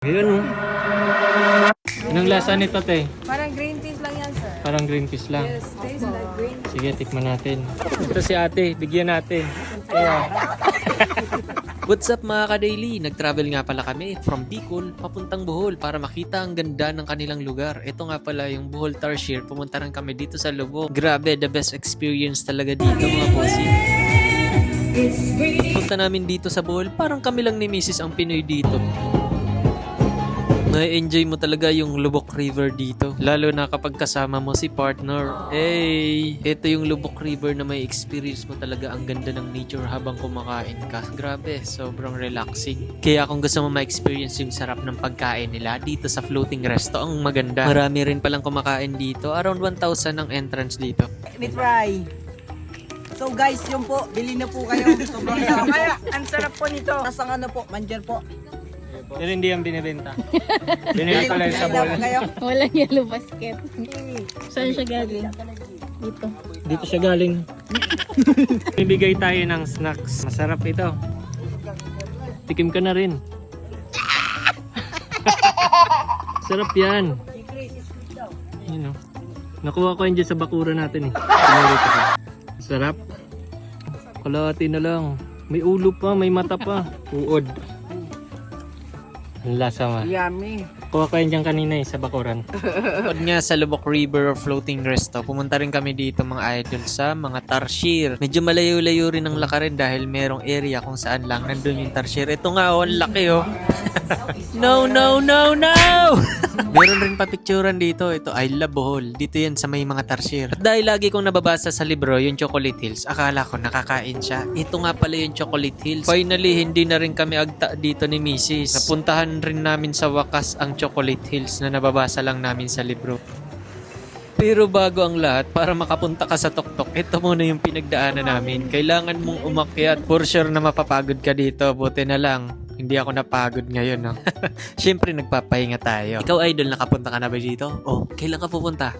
Ayun oh. Anong lasa nito, te? Parang green peas lang yan, sir. Parang green peas lang. Yes, tastes like green peas. Sige, tikman natin. Ito si ate, bigyan natin. Kaya. What's up mga ka-daily? Nag-travel nga pala kami from Bicol papuntang Bohol para makita ang ganda ng kanilang lugar. Ito nga pala yung Bohol Tarsier. Pumunta rin kami dito sa Lubog. Grabe, the best experience talaga dito mga bossy. Punta namin dito sa Bohol, parang kami lang ni Mrs. ang Pinoy dito. Na-enjoy mo talaga yung Lubok River dito. Lalo na kapag kasama mo si partner. Hey! Ito yung Lubok River na may experience mo talaga ang ganda ng nature habang kumakain ka. Grabe, sobrang relaxing. Kaya kung gusto mo ma-experience yung sarap ng pagkain nila, dito sa floating resto, ang maganda. Marami rin palang kumakain dito. Around 1,000 ang entrance dito. Meat fry. So guys, yun po, bili na po kayo. Sobrang sarap. Kaya, ang sarap po nito. Tapos ang ano po, manjer po. Pero hindi yan binibenta. Binili ko lang sa bowl. Walang yellow basket. Saan siya galing? Dito. Dito siya galing. Bibigay tayo ng snacks. Masarap ito. Tikim ka na rin. Sarap yan. Yun, oh. Nakuha ko yun dyan sa bakura natin eh. Pinulit ako. Sarap. Kalahati na lang. May ulo pa, may mata pa. Uod. Ang lasa ma. Yummy. Kuha ko yan dyan kanina eh, sa bakuran. Bukod nga sa Lubok River or floating resto, pumunta rin kami dito mga idol sa mga tarsier. Medyo malayo-layo rin ang lakarin dahil merong area kung saan lang nandun yung tarsier. Ito nga oh, ang laki oh. No, no, no, no! Meron rin papicturan dito. Ito, I love Bohol. Dito yan sa may mga tarsier. At dahil lagi kong nababasa sa libro yung Chocolate Hills, akala ko nakakain siya. Ito nga pala yung Chocolate Hills. Finally, hindi na rin kami agta dito ni Mrs. Napuntahan rin namin sa wakas ang Chocolate Hills na nababasa lang namin sa libro. Pero bago ang lahat, para makapunta ka sa tuktok, ito muna yung pinagdaanan namin. Kailangan mong umakyat. For sure na mapapagod ka dito. Buti na lang, hindi ako napagod ngayon. No? Siyempre, nagpapahinga tayo. Ikaw, idol, nakapunta ka na ba dito? Oh, kailan ka pupunta?